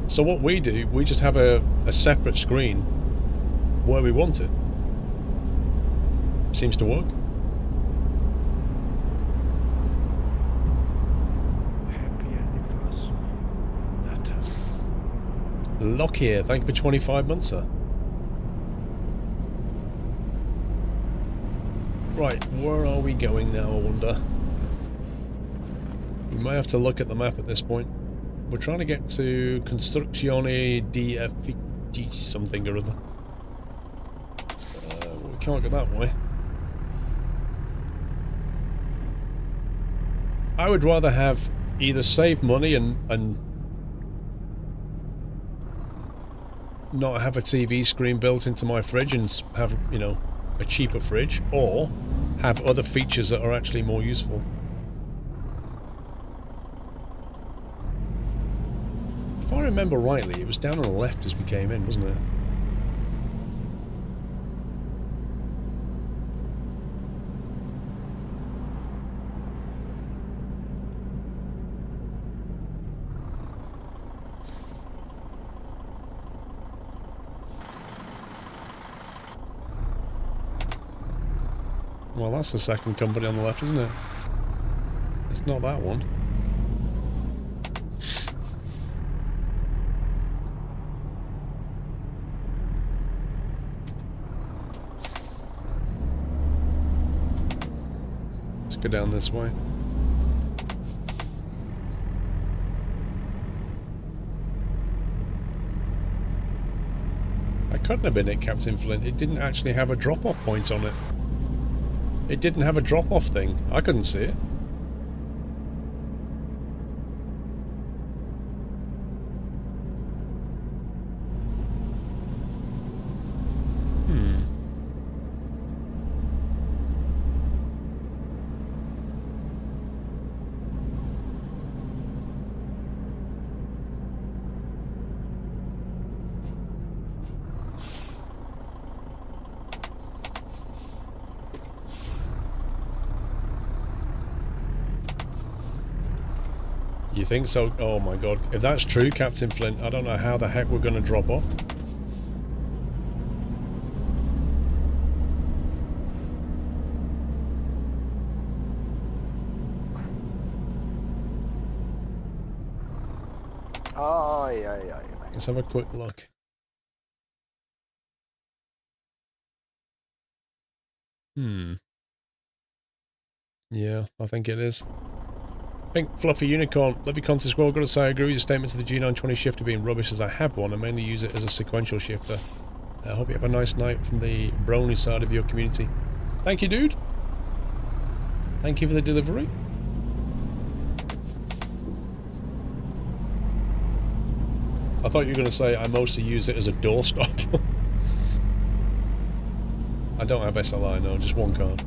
So what we do, we just have a separate screen where we want it. Seems to work. Happy anniversary, Nata. Lockyer, thank you for 25 months, sir. Right, where are we going now, I wonder? We may have to look at the map at this point. We're trying to get to Construzione di Effici something or other. We can't go that way. I would rather have either save money and not have a TV screen built into my fridge and have, you know, a cheaper fridge, or have other features that are actually more useful. If I remember rightly, it was down on the left as we came in, wasn't it? Well, that's the second company on the left, isn't it? It's not that one. Let's go down this way. I couldn't have been it, Captain Flint. It didn't actually have a drop-off point on it. It didn't have a drop-off thing. I couldn't see it. You think so? Oh my god. If that's true, Captain Flint, I don't know how the heck we're going to drop off. Let's have a quick look. Yeah, I think it is. Pink Fluffy Unicorn, love your content Squirrel. Gotta say, I agree with your statements of the G920 shifter being rubbish, as I have one. I mainly use it as a sequential shifter. I hope you have a nice night from the Brony side of your community. Thank you, dude. Thank you for the delivery. I thought you were going to say I mostly use it as a doorstop. I don't have SLI, no, just one card.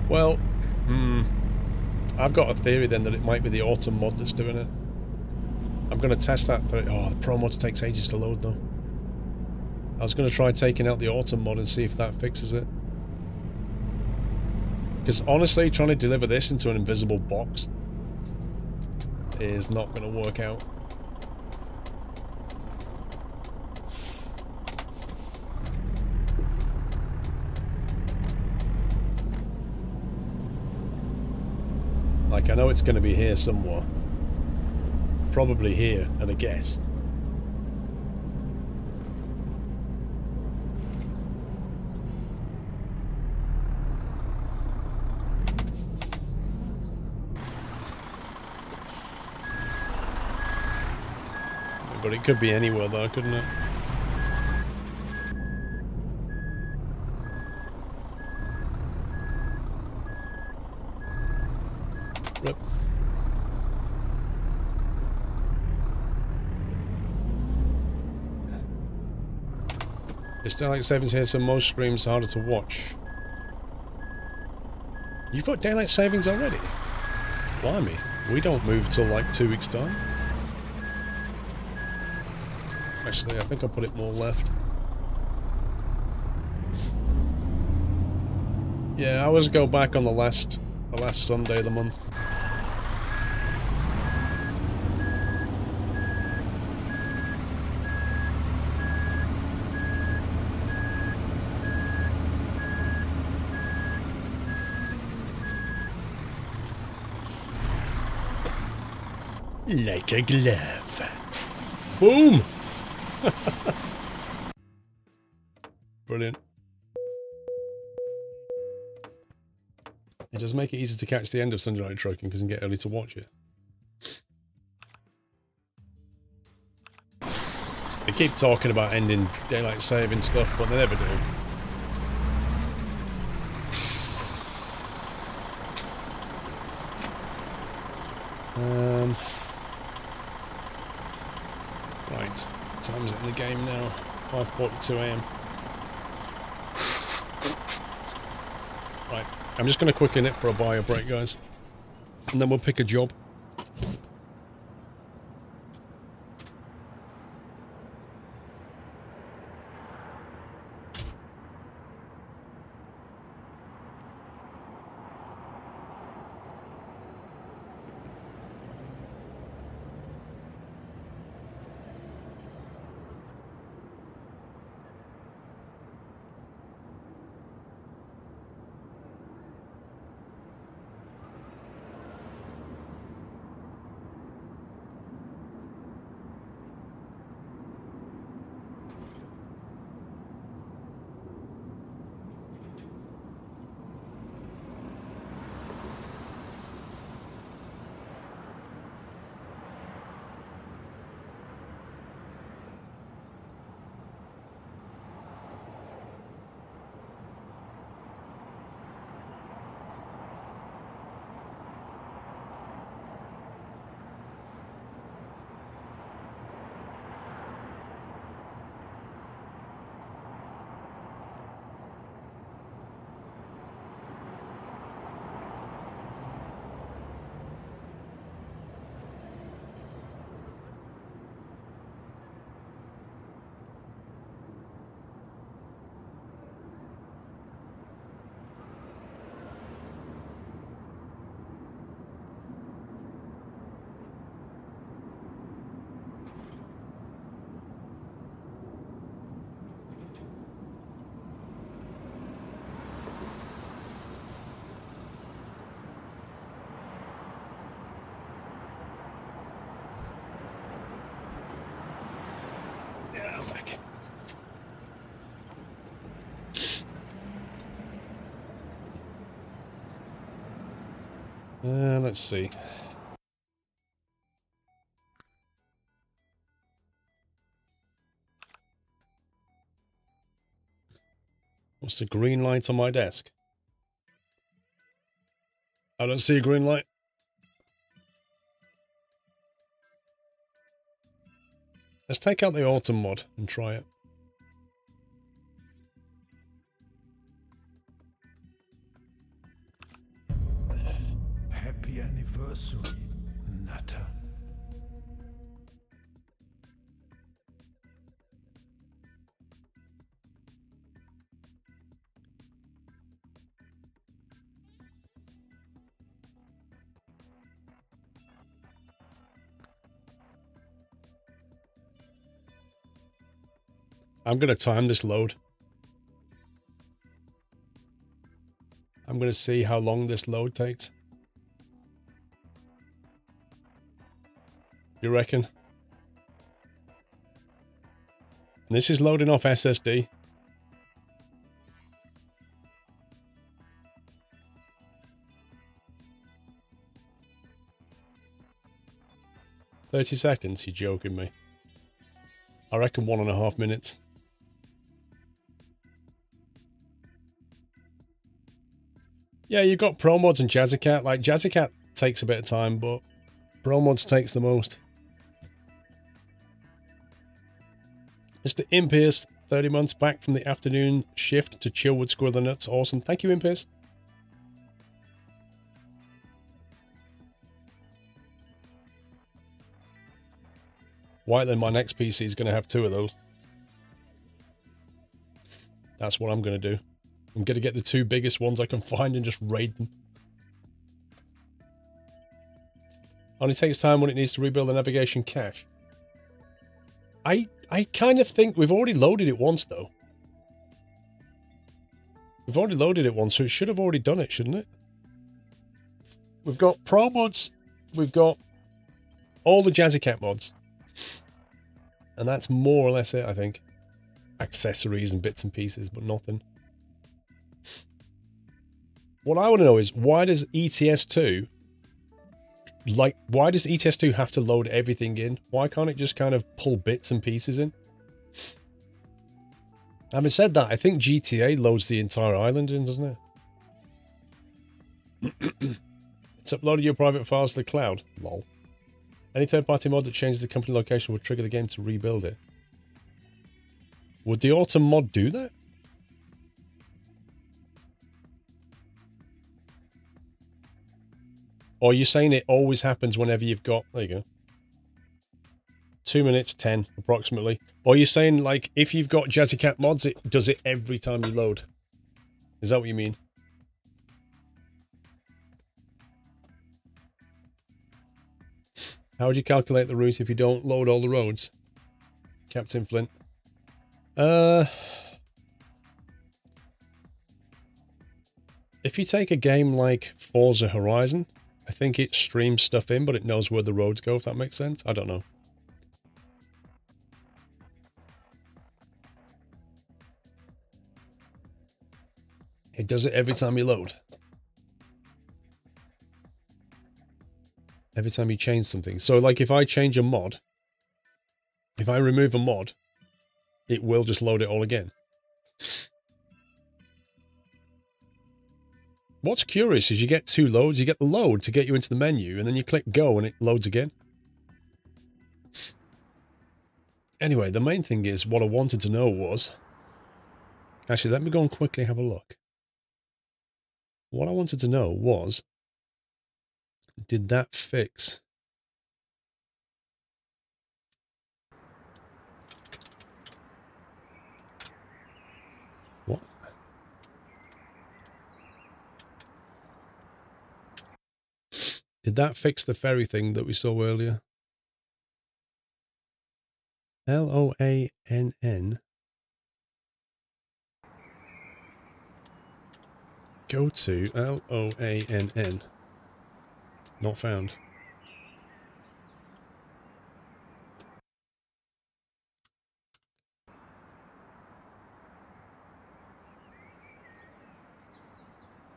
Well, I've got a theory then that it might be the Autumn mod that's doing it. I'm going to test that, but oh, the Pro mod takes ages to load though. I was going to try taking out the Autumn mod and see if that fixes it. Because honestly, trying to deliver this into an invisible box is not going to work out. Like, I know it's going to be here somewhere. Probably here, at a guess. But it could be anywhere though, couldn't it? Rip. It's daylight savings here, so most streams are harder to watch. You've got daylight savings already? Blimey, we don't move till like 2 weeks' time. Actually, I think I'll put it more left. Yeah, I always go back on the last Sunday of the month. Like a glove. Boom! Brilliant. It does make it easy to catch the end of Sunday Night Trucking because you can get early to watch it. They keep talking about ending daylight saving stuff, but they never do. Right, time's in the game now. 5:42 AM. Right, I'm just going to quickly nip for a bio break, guys. And then we'll pick a job. Yeah, I'm back. Let's see. What's the green light on my desk? I don't see a green light. Let's take out the autumn mod and try it. Happy anniversary, Nutter. I'm going to time this load. I'm going to see how long this load takes. You reckon? And this is loading off SSD. "30 seconds? You're joking me. I reckon 1.5 minutes. Yeah, you've got Pro Mods and Jazzycat. Like, Jazzycat takes a bit of time, but Pro Mods takes the most. Mr. Impious, 30 months back from the afternoon shift to chill with Squirrel and Nuts. Awesome. Thank you, Impious. Whiteland, my next PC is going to have 2 of those. That's what I'm going to do. I'm going to get the 2 biggest ones I can find and just raid them. Only takes time when it needs to rebuild the navigation cache. I kind of think we've already loaded it once, though. We've already loaded it once, so it should have already done it, shouldn't it? We've got Pro Mods. We've got All the Jazzy Cat mods. And that's more or less it, I think. Accessories and bits and pieces, but nothing. What I want to know is, why does ETS2... Like, why does ETS2 have to load everything in? Why can't it just kind of pull bits and pieces in? Having said that, I think GTA loads the entire island in, doesn't it? It's uploaded your private files to the cloud. Lol. Any third-party mod that changes the company location will trigger the game to rebuild it. Would the Autumn mod do that? Or are you saying it always happens whenever you've got... There you go. 2 minutes 10, approximately. Or are you saying, like, if you've got Jazzy Cat mods, it does it every time you load? Is that what you mean? How would you calculate the route if you don't load all the roads? Captain Flint. If you take a game like Forza Horizon... I think it streams stuff in, but it knows where the roads go, if that makes sense. I don't know. It does it every time you load. Every time you change something. So, like, if I change a mod, if I remove a mod, it will just load it all again. What's curious is you get 2 loads. You get the load to get you into the menu, and then you click go and it loads again. Anyway, the main thing is what I wanted to know was... Actually, let me go and quickly have a look. What I wanted to know was... Did that fix... What? Did that fix the ferry thing that we saw earlier? L-O-A-N-N. Go to L-O-A-N-N. Not found.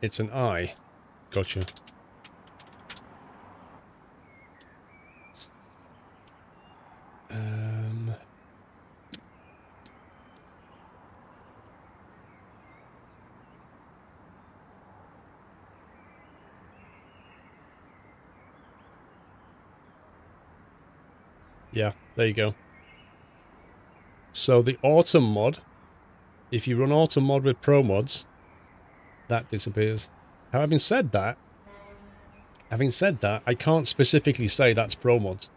It's an I. Gotcha. Yeah, there you go. So the Autumn mod, if you run Autumn mod with Pro mods, that disappears. Having said that, I can't specifically say that's Pro mods.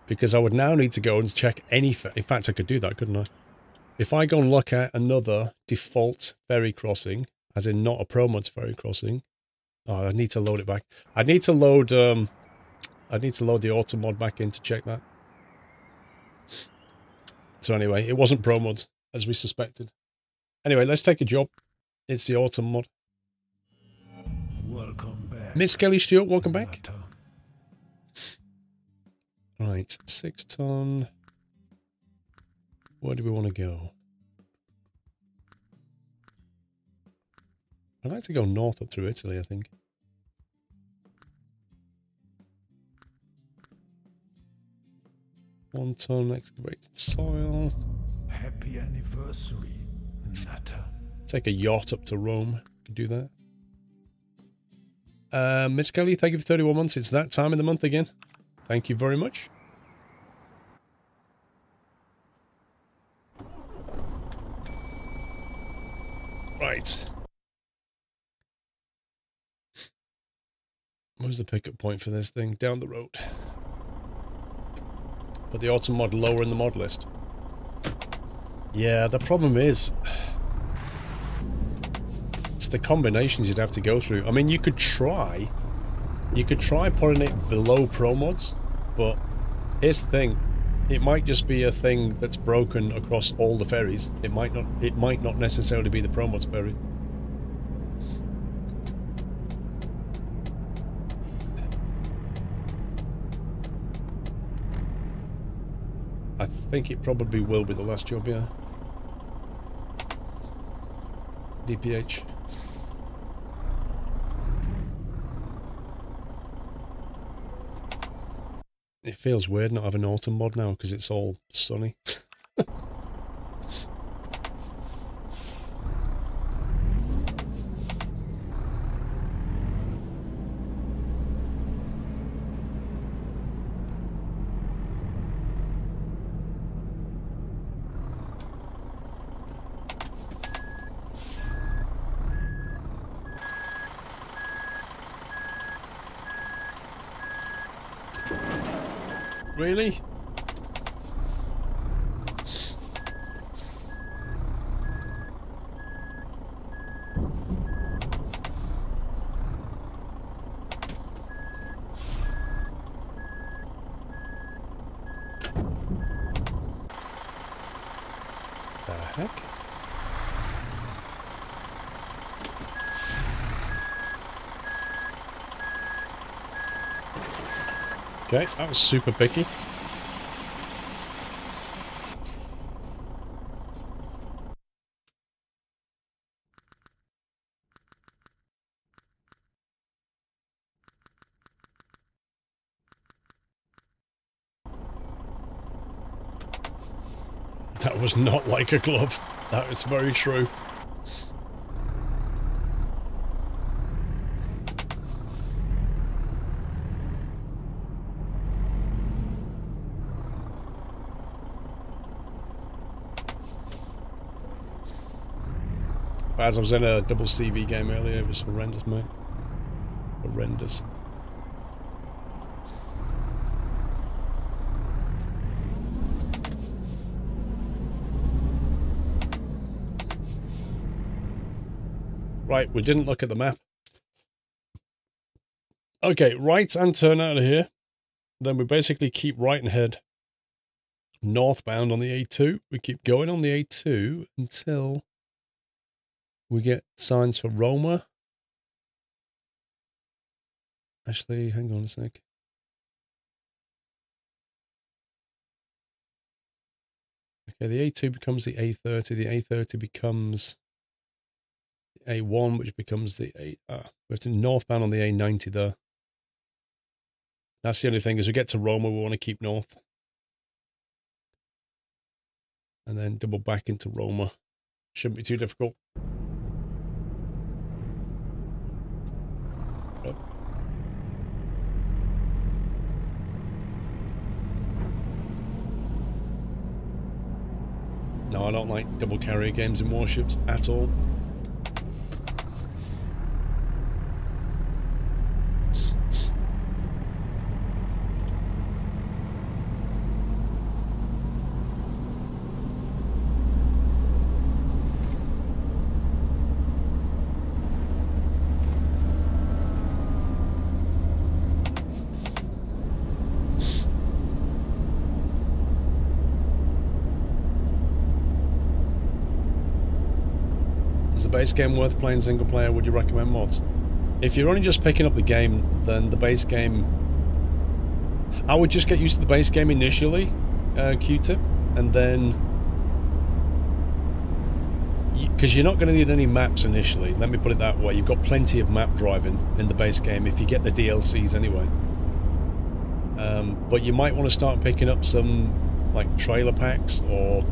Because I would now need to go and check any... In fact, I could do that, couldn't I? If I go and look at another default ferry crossing, as in not a Pro mods ferry crossing... Oh, I need to load it back. I need to load the Autumn mod back in to check that. So anyway, it wasn't Pro mods, as we suspected. Anyway, let's take a job. It's the Autumn mod. Welcome back. Miss Kelly Stewart, welcome back. Right, 6 ton. Where do we want to go? I'd like to go north up through Italy, I think. One ton excavated soil. Happy anniversary, Nutter. Take a yacht up to Rome. Could do that. Miss Kelly, thank you for 31 months. It's that time of the month again. Thank you very much. Right. Where's the pickup point for this thing? Down the road. Put the Autumn mod lower in the mod list. Yeah, the problem is... It's the combinations you'd have to go through. I mean, you could try putting it below Pro mods, but here's the thing. It might just be a thing that's broken across all the ferries. It might not necessarily be the Pro mods ferries. I think it probably will be the last job, yeah. DPH. It feels weird not having autumn mod now because it's all sunny. Really? The heck? Okay, that was super picky. That was not like a glove. That is very true. As I was in a double CV game earlier, it was horrendous, mate. Horrendous. Right, we didn't look at the map. Okay, right and turn out of here. Then we basically keep right and head northbound on the A2. We keep going on the A2 until we get signs for Roma. Actually, hang on a sec. Okay, the A2 becomes the A30. The A30 becomes the A1, which becomes the A... we're to northbound on the A90 there. That's the only thing. As we get to Roma, we want to keep north. And then double back into Roma. Shouldn't be too difficult. Oh. No, I don't like double carrier games in warships at all. Base game worth playing single player? Would you recommend mods? If you're only just picking up the game, then the base game, I would just get used to the base game initially, Q-tip, and then because you're not going to need any maps initially, let me put it that way. You've got plenty of map driving in the base game if you get the DLCs anyway, but you might want to start picking up some like trailer packs or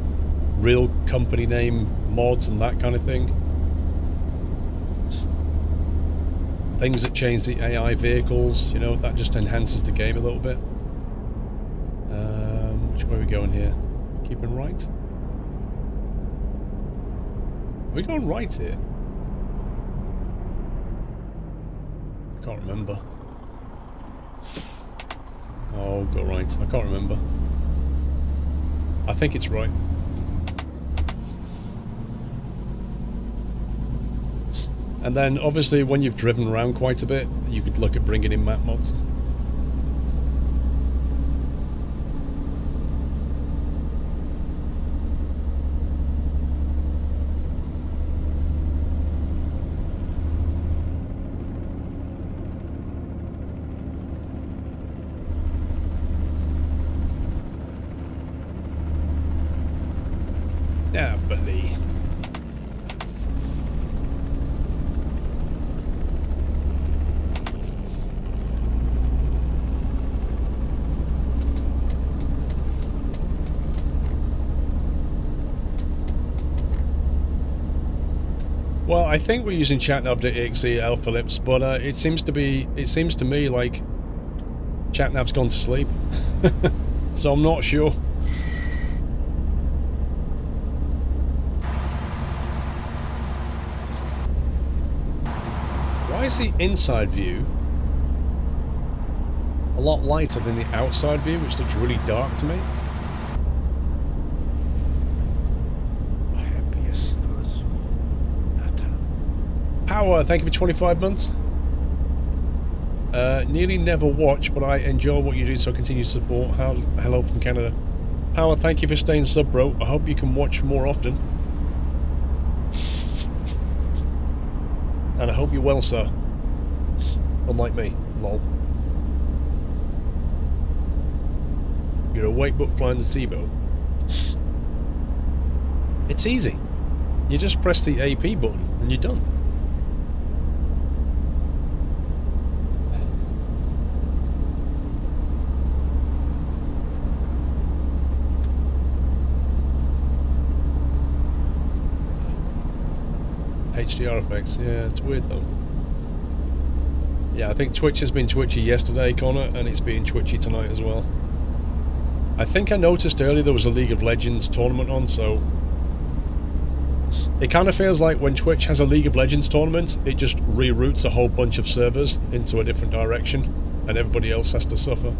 real company name mods and that kind of thing. Things that change the AI vehicles, you know, that just enhances the game a little bit. Which way are we going here? Keeping right? Are we going right here? I can't remember. Oh, go right. I can't remember. I think it's right. And then, obviously, when you've driven around quite a bit, you could look at bringing in map mods. Well, I think we're using chatnav.exe Al Phillips, but it seems to me like chatnav's gone to sleep. So I'm not sure. Why is the inside view a lot lighter than the outside view, which looks really dark to me? Power, thank you for 25 months. Nearly never watch, but I enjoy what you do, so I continue to support. Hello from Canada. Power, thank you for staying sub, bro. I hope you can watch more often. And I hope you're well, sir. Unlike me. Lol. You're awake but flying the SIBO. It's easy. You just press the AP button and you're done. HDR effects, yeah, it's weird though. Yeah, I think Twitch has been twitchy yesterday, Connor, and it's being twitchy tonight as well. I think I noticed earlier there was a League of Legends tournament on, so it kind of feels like when Twitch has a League of Legends tournament, it just reroutes a whole bunch of servers into a different direction, and everybody else has to suffer.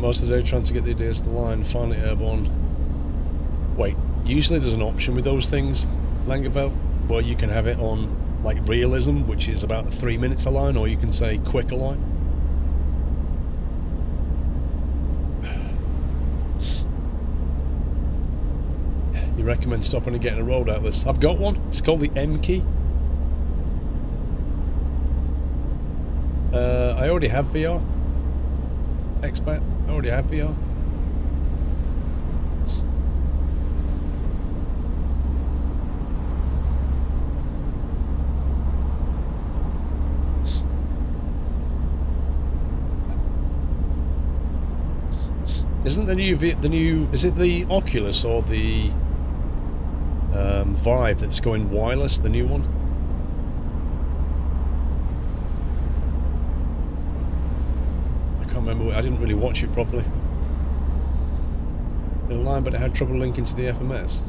Most of the day trying to get the ideas to line, finally airborne. Wait, usually there's an option with those things, Langeveld, where you can have it on, like, realism, which is about 3 minutes a line, or you can say quick a line. You recommend stopping and getting a road atlas? I've got one. It's called the M key. I already have VR. Expat. I already have VR. Isn't the new is it the Oculus or the Vive that's going wireless, the new one? Remember, I didn't really watch it properly. In line, but it had trouble linking to the FMS.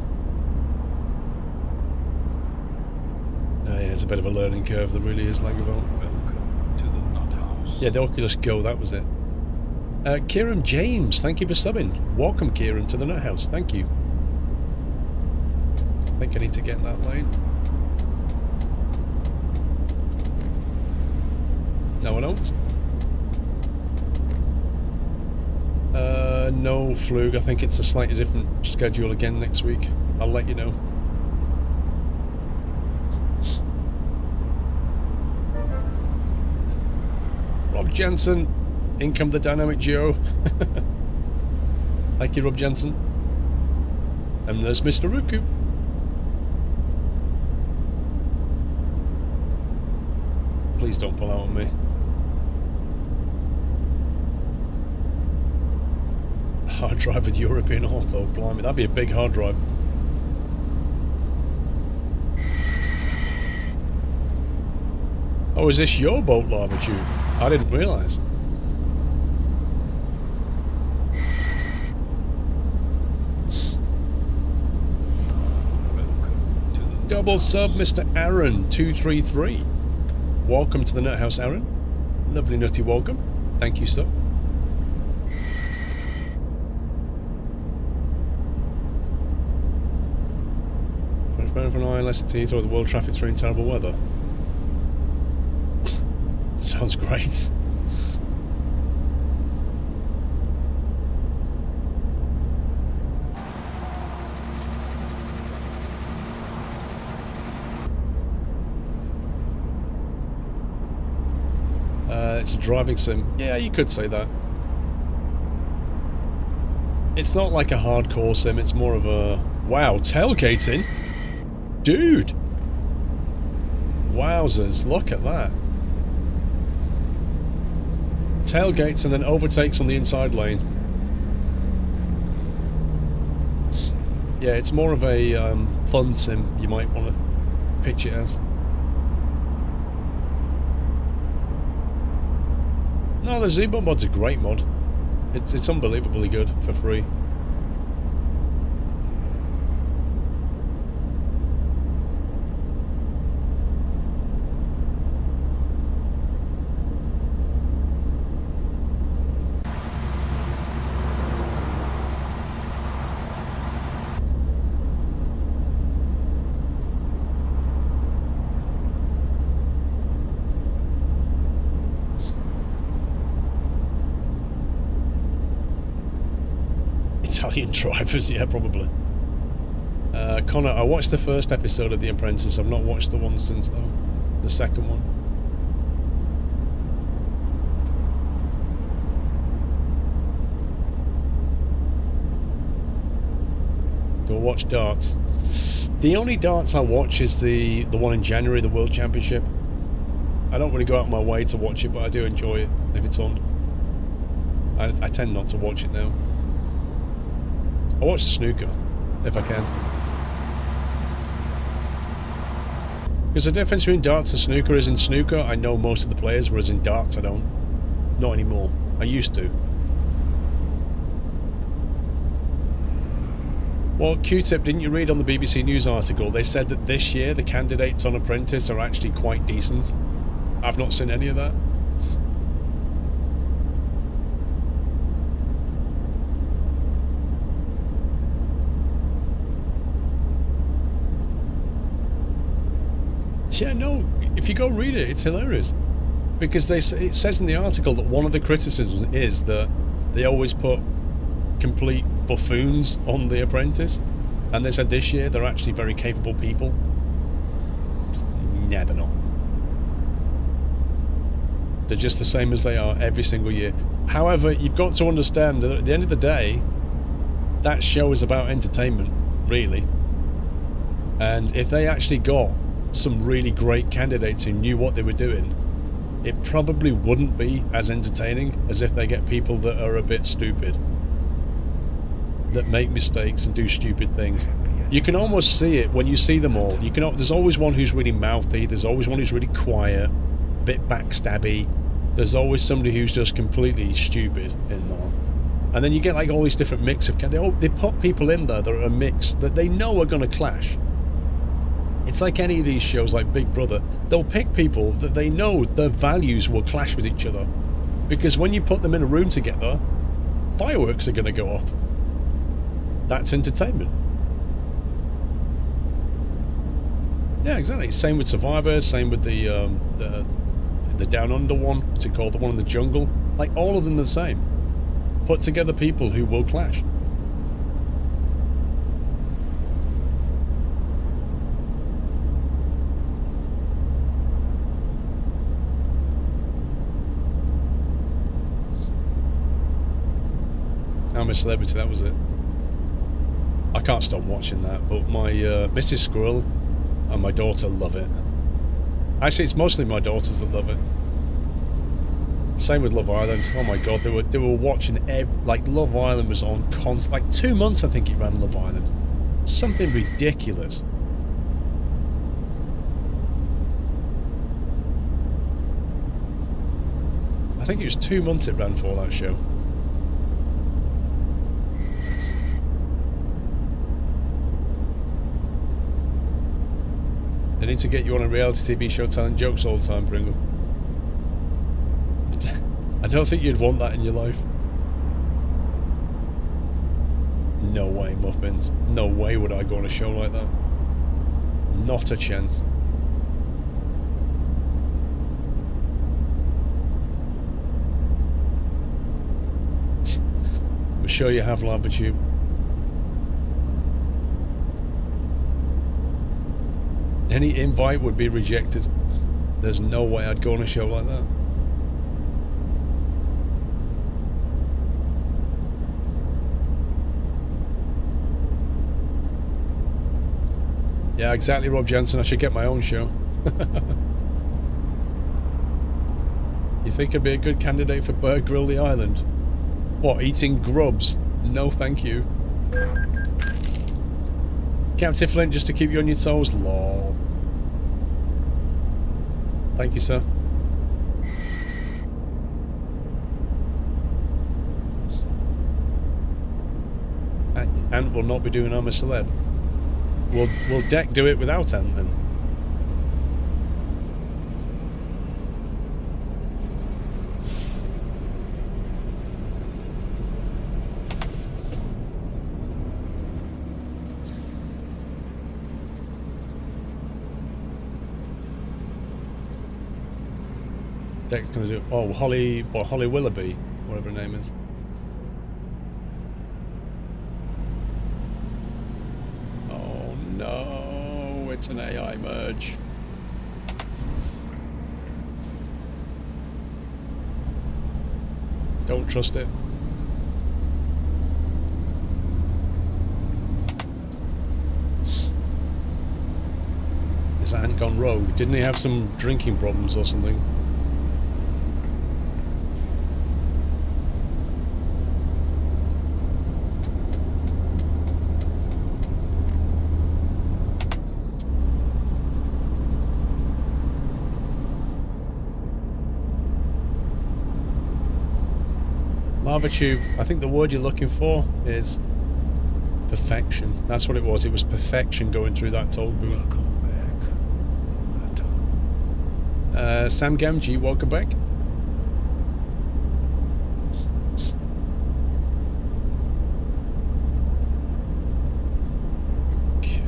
Yeah, it's a bit of a learning curve. There really is, Langeveld. Welcome to the Nut House. Yeah, the Oculus Go, that was it. Kieran James, thank you for subbing. Welcome, Kieran, to the Nut House. Thank you. I think I need to get in that lane. No, I don't. No, Flug. I think it's a slightly different schedule again next week. I'll let you know. Rob Jensen. In come the Dynamic Duo. Thank you, Rob Jensen. And there's Mr. Ruku. Please don't pull out on me. Hard drive with European Ortho, blimey, that'd be a big hard drive. Oh, is this your boat lava tube? I didn't realise. Double sub, Mr. Aaron 233. Welcome to the Nut House, Aaron. Lovely nutty welcome. Thank you, sir. For an ILS to through the world traffic through in terrible weather. Sounds great. It's a driving sim. Yeah, you could say that. It's not like a hardcore sim, it's more of a... Wow, tailgating? Dude! Wowzers, look at that. Tailgates and then overtakes on the inside lane. Yeah, it's more of a fun sim, you might want to pitch it as. No, the Z-Mod mod's a great mod. It's unbelievably good for free. Italian drivers, yeah, probably. Connor, I watched the first episode of The Apprentice. I've not watched the one since, though. The second one. Do I watch darts? The only darts I watch is the one in January, the World Championship. I don't really go out of my way to watch it, but I do enjoy it if it's on. I tend not to watch it now. I watch the snooker, if I can. Because the difference between darts and snooker is in snooker, I know most of the players, whereas in darts I don't. Not anymore. I used to. Well, Q-Tip, didn't you read on the BBC News article? They said that this year the candidates on Apprentice are actually quite decent. I've not seen any of that. Yeah, no, if you go read it, it's hilarious. Because it says in the article that one of the criticisms is that they always put complete buffoons on The Apprentice. And they said this year they're actually very capable people. Nah, they're not. They're just the same as they are every single year. However, you've got to understand that at the end of the day, that show is about entertainment, really. And if they actually got some really great candidates who knew what they were doing, it probably wouldn't be as entertaining as if they get people that are a bit stupid, that make mistakes and do stupid things. You can almost see it when you see them all. You can. There's always one who's really mouthy, there's always one who's really quiet, a bit backstabby, there's always somebody who's just completely stupid in there. And then you get like all these different mix of... They put people in there that are a mix that they know are going to clash. It's like any of these shows like Big Brother. They'll pick people that they know their values will clash with each other. Because when you put them in a room together, fireworks are going to go off. That's entertainment. Yeah, exactly. Same with Survivor, same with the Down Under one, what's it called? The one in the jungle. Like, all of them are the same. Put together people who will clash. I'm a Celebrity, that was it. I can't stop watching that, but my Mrs. Squirrel and my daughter love it. Actually, it's mostly my daughters that love it. Same with Love Island. Oh my god, they were watching like Love Island was on like 2 months, I think it ran Love Island. Something ridiculous. I think it was 2 months it ran for, that show. They need to get you on a reality TV show telling jokes all the time, Pringle. I don't think you'd want that in your life. No way, Muffins. No way would I go on a show like that. Not a chance. I'm sure you have, Lambertube. Any invite would be rejected. There's no way I'd go on a show like that. Yeah, exactly, Rob Jensen. I should get my own show. You think I'd be a good candidate for Bird Grill the Island? What, eating grubs? No, thank you. Captain Flint, just to keep you on your toes? Lol. Thank you, sir. Ant will not be doing I'm a Celeb. Will Deck do it without Ant then? Deck's gonna do. Oh, Holly Willoughby, whatever her name is. Oh no, it's an AI merge. Don't trust it. Is Ant gone rogue? Didn't he have some drinking problems or something? Larvatube, I think the word you're looking for is perfection. That's what it was. It was perfection going through that toll booth. Sam Gamgee, welcome back. Okay.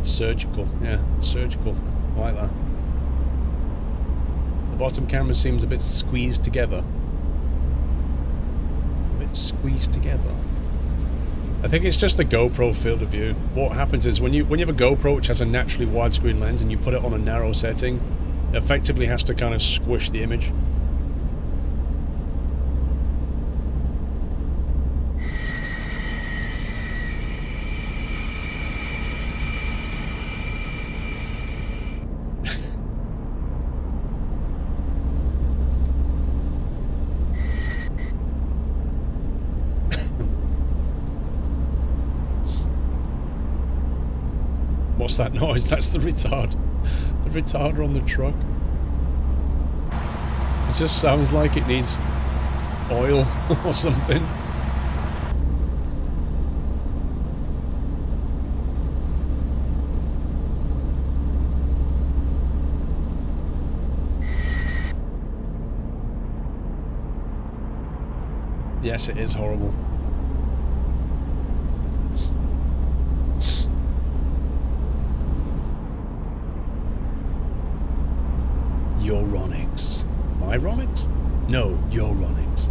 Surgical, yeah, surgical. I like that. The bottom camera seems a bit squeezed together. A bit squeezed together. I think it's just the GoPro field of view. What happens is when you have a GoPro which has a naturally widescreen lens and you put it on a narrow setting, it effectively has to kind of squish the image. What's that noise? That's the retard. The retarder on the truck. It just sounds like it needs oil or something. Yes, it is horrible. Euronics. Myronics? No, Euronics.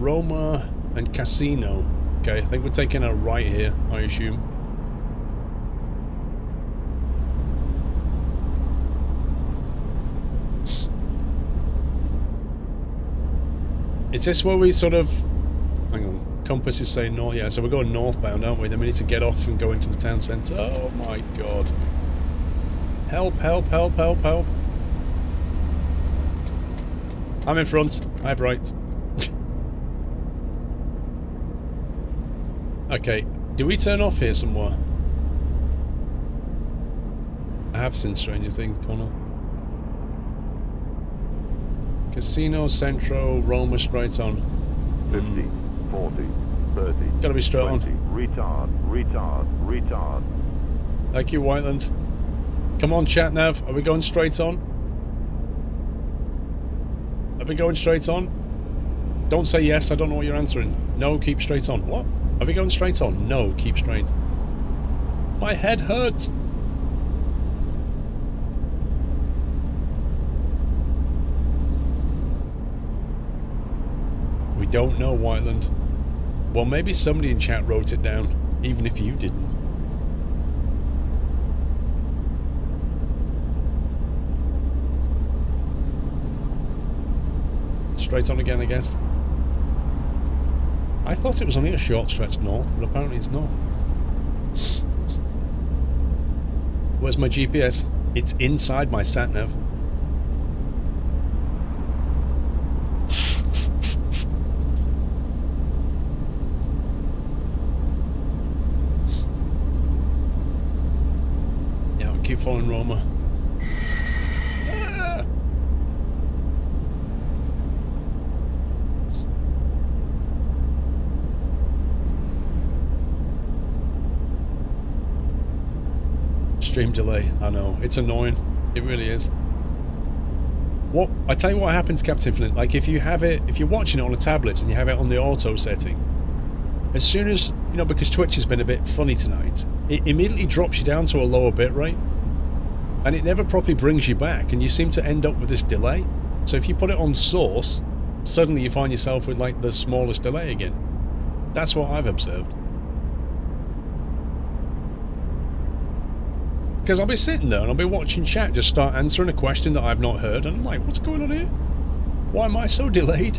Roma and Casino. Okay, I think we're taking a right here, I assume. Is this where we sort of... Hang on. Compass is saying north. Yeah, so we're going northbound, aren't we? Then we need to get off and go into the town centre. Oh my god. Help, help, help, help, help. I'm in front. I have rights. Okay. Do we turn off here somewhere? I have seen Stranger Things, Connor. Casino, Centro, Roma, straight on. 50, 40, 30. Gotta be straight 20. on. Retard, retard, retard. Thank you, Whiteland. Come on, chat nav. Are we going straight on? Are we going straight on? Don't say yes, I don't know what you're answering. No, keep straight on. What? Are we going straight on? No, keep straight. My head hurts. We don't know, Whiteland. Well, maybe somebody in chat wrote it down, even if you didn't. Straight on again, I guess. I thought it was only a short stretch north, but apparently it's not. Where's my GPS? It's inside my sat-nav. Yeah, we'll keep following Roma. Ah! Stream delay, I know, it's annoying, it really is. What I tell you what happens, Captain Flint, like if you have it, if you're watching it on a tablet and you have it on the auto setting, as soon as, you know, because Twitch has been a bit funny tonight, it immediately drops you down to a lower bit rate, and it never properly brings you back, and you seem to end up with this delay. So if you put it on source, suddenly you find yourself with like the smallest delay again. That's what I've observed. Because I'll be sitting there and I'll be watching chat just start answering a question that I've not heard, and I'm like, what's going on here? Why am I so delayed?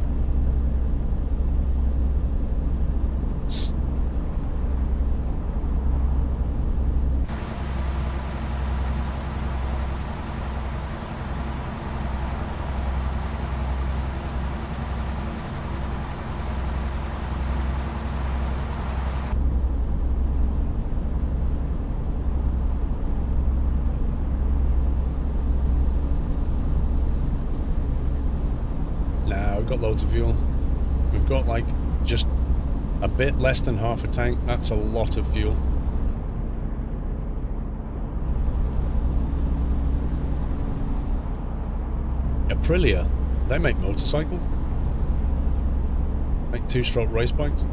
Loads of fuel. We've got like just a bit less than half a tank. That's a lot of fuel. Aprilia, they make motorcycles, like two-stroke race bikes.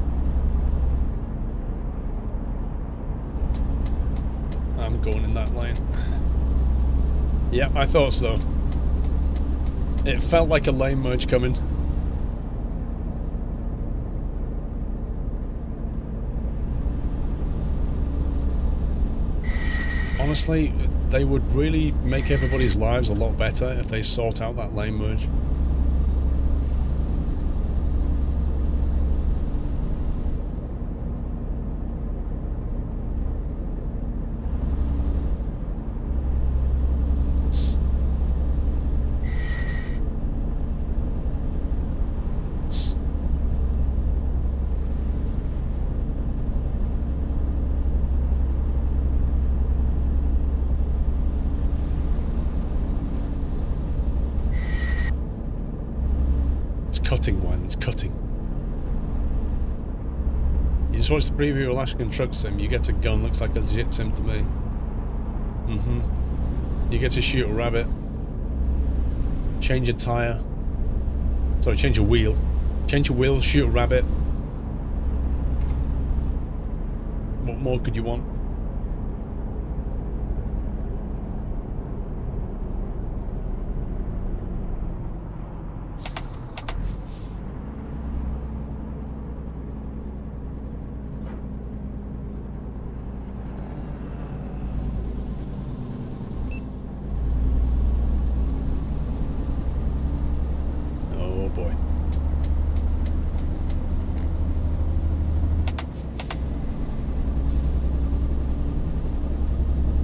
I'm going in that lane. Yeah, I thought so. It felt like a lane merge coming. Honestly, they would really make everybody's lives a lot better if they sort out that lane merge. Cutting one, it's cutting. You just watch the preview of Alaskan Truck Sim, you get a gun, looks like a legit sim to me. You get to shoot a rabbit. Change a tyre. Sorry, change a wheel. Change a wheel, shoot a rabbit. What more could you want?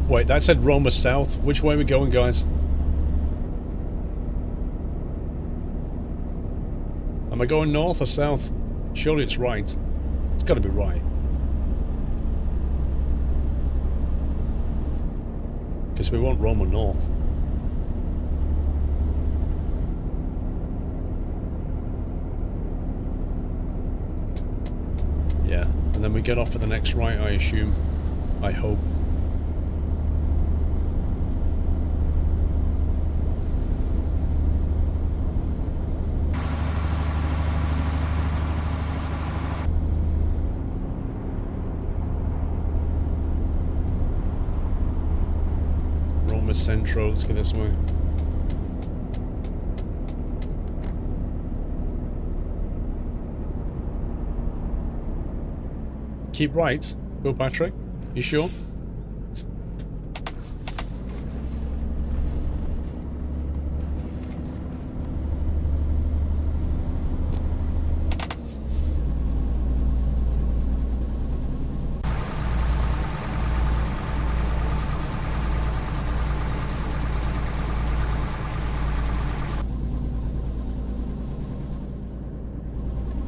Wait, that said Roma South. Which way are we going, guys? Am I going north or south? Surely it's right. It's got to be right. Because we want Roma North. Yeah, and then we get off for the next right, I assume. I hope. Central, let's get this way. Keep right. Go, Patrick. You sure?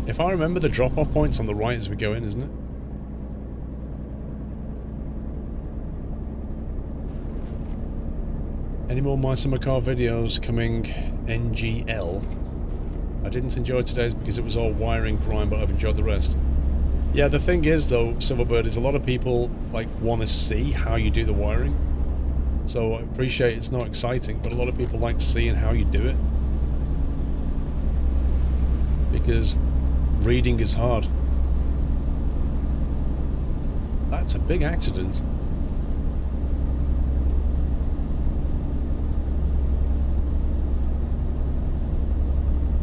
If I remember, the drop-off point's on the right as we go in, isn't it? Any more My Summer Car videos coming NGL? I didn't enjoy today's because it was all wiring grind, but I've enjoyed the rest. Yeah, the thing is though, Silverbird, is a lot of people like want to see how you do the wiring. So I appreciate it's not exciting, but a lot of people like seeing how you do it. Because reading is hard. That's a big accident.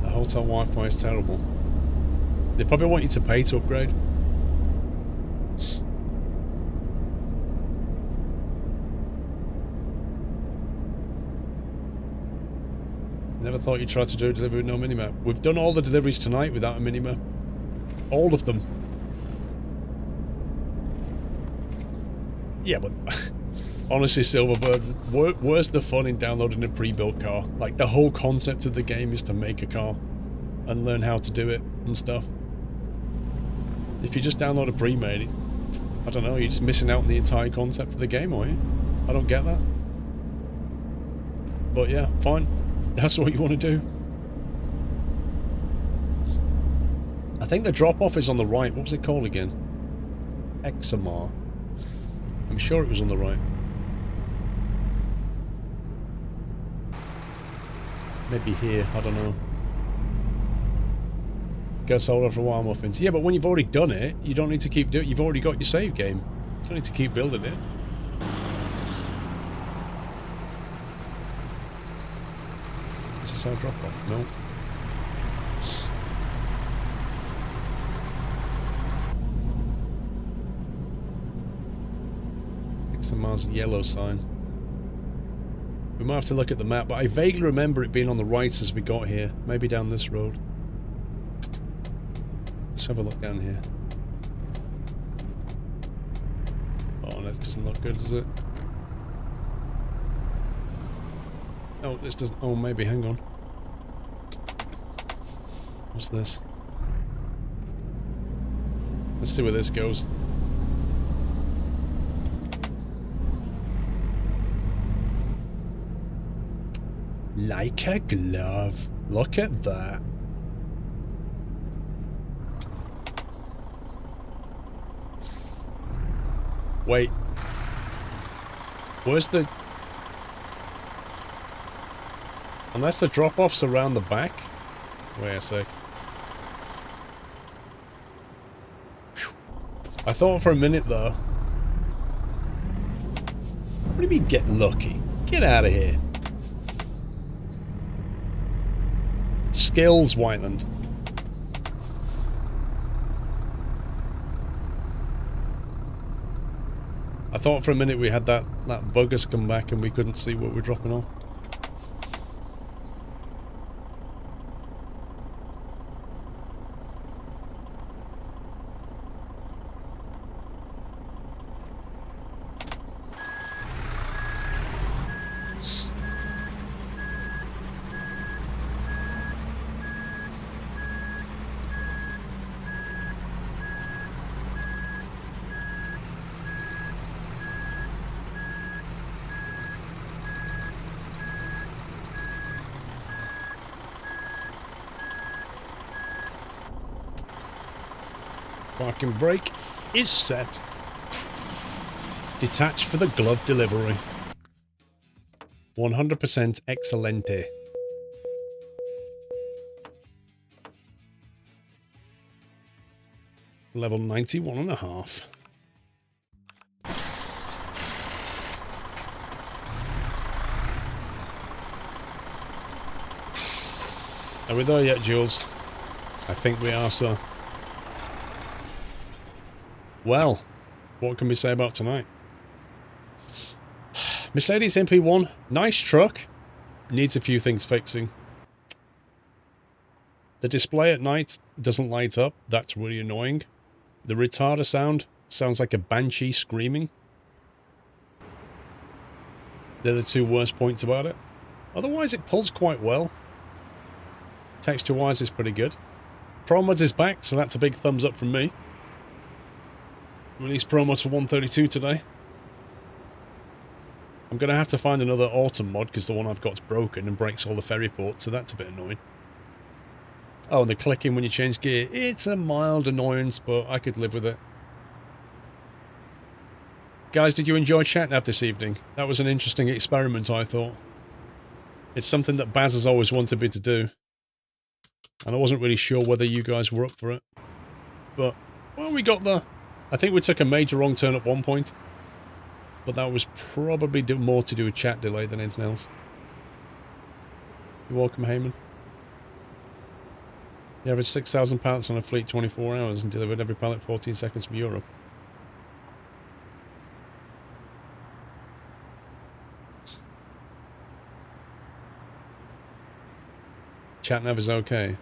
The hotel Wi-Fi is terrible. They probably want you to pay to upgrade. Never thought you'd try to do a delivery with no minimap. We've done all the deliveries tonight without a minimap. All of them. Yeah, but honestly, Silverbird, where's the fun in downloading a pre-built car? Like, the whole concept of the game is to make a car and learn how to do it and stuff. If you just download a pre-made, I don't know, you're just missing out on the entire concept of the game, aren't you? I don't get that. But yeah, fine. That's what you want to do. I think the drop-off is on the right. What was it called again? Examar. I'm sure it was on the right. Maybe here, I don't know. Guess I'll have a while muffins. Yeah, but when you've already done it, you don't need to keep doing it. You've already got your save game. You don't need to keep building it. Is this our drop-off? No. Xamar's yellow sign. We might have to look at the map, but I vaguely remember it being on the right as we got here. Maybe down this road. Let's have a look down here. Oh, that doesn't look good, does it? Oh, this doesn't... Oh, maybe, hang on. What's this? Let's see where this goes. Like a glove. Look at that. Wait. Where's the... Unless the drop-off's around the back? Wait a sec. Whew. I thought for a minute though. What do you mean get lucky? Get out of here. Skills, Whiteland. I thought for a minute we had that bug us come back and we couldn't see what we're dropping off. Parking brake is set. Detach for the glove delivery. 100% excelente. Level 91.5. Are we there yet, Jules? I think we are, sir. Well, what can we say about tonight? Mercedes MP1, nice truck. Needs a few things fixing. The display at night doesn't light up. That's really annoying. The retarder sound sounds like a banshee screaming. They're the two worst points about it. Otherwise, it pulls quite well. Texture-wise, it's pretty good. ProMods is back, so that's a big thumbs up from me. Released ProMods for 132 today. I'm going to have to find another autumn mod because the one I've got's broken and breaks all the ferry ports, so that's a bit annoying. Oh, and the clicking when you change gear. It's a mild annoyance, but I could live with it. Guys, did you enjoy ChatNav this evening? That was an interesting experiment, I thought. It's something that Baz has always wanted me to do. And I wasn't really sure whether you guys were up for it. But, well, we got there. I think we took a major wrong turn at one point. But that was probably more to do with chat delay than anything else. You're welcome, Heyman. You averaged 6,000 pallets on a fleet 24 hours and delivered every pallet 14 seconds from Europe. ChatNav is okay.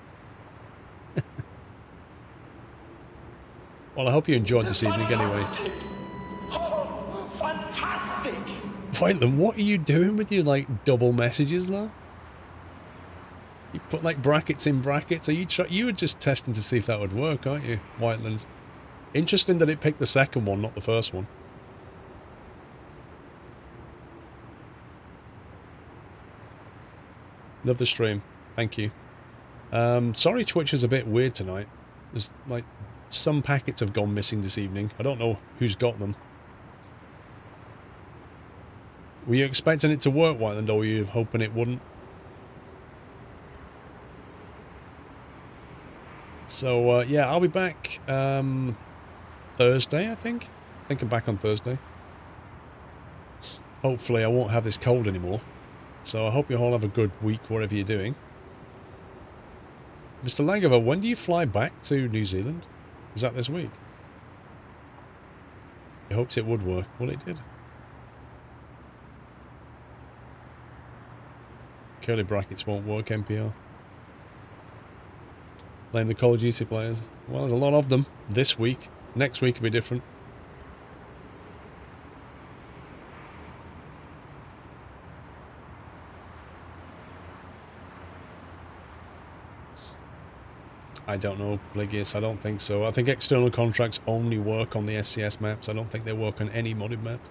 Well, I hope you enjoyed this evening anyway. Oh, fantastic! Wait, then what are you doing with your, like, double messages, though? You put, like, brackets in brackets? Are you were just testing to see if that would work, aren't you, Whiteland? Interesting that it picked the second one, not the first one. Love the stream. Thank you. Sorry Twitch was a bit weird tonight. There's, like, some packets have gone missing this evening. I don't know who's got them. Were you expecting it to work, Whiteland, or were you hoping it wouldn't? So, yeah, I'll be back Thursday, I think. I think I'm back on Thursday. Hopefully I won't have this cold anymore. So I hope you all have a good week, whatever you're doing. Mr. Langover, when do you fly back to New Zealand? Is that this week? I hoped it would work. Well, it did. Curly brackets won't work, NPR. Blame the Call of Duty players. Well, there's a lot of them this week. Next week will be different. I don't know, Bligius, I don't think so. I think external contracts only work on the SCS maps. I don't think they work on any modded maps.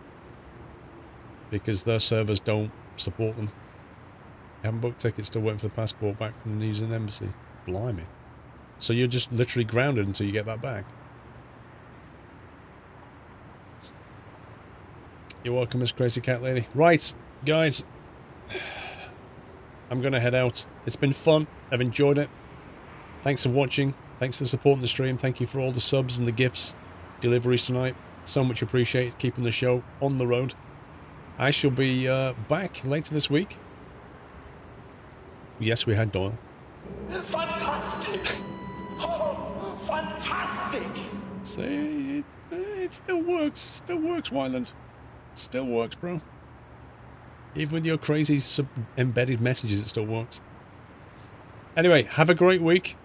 Because their servers don't support them. I haven't booked tickets, still waiting for the passport back from the New Zealand embassy. Blimey. So you're just literally grounded until you get that back. You're welcome, Miss Crazy Cat Lady. Right, guys. I'm going to head out. It's been fun. I've enjoyed it. Thanks for watching. Thanks for supporting the stream. Thank you for all the subs and the gifts, deliveries tonight. So much appreciated keeping the show on the road. I shall be back later this week. Yes, we had Doyle. Fantastic! Oh, fantastic! See, it still works. Still works, Wyland. Still works, bro. Even with your crazy embedded messages, it still works. Anyway, have a great week.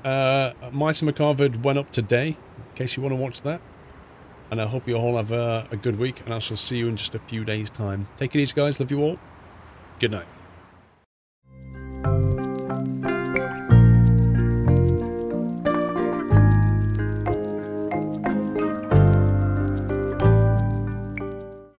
Mice and McCarvard went up today, in case you want to watch that. And I hope you all have a good week, and I shall see you in just a few days' time. Take it easy, guys. Love you all. Good night.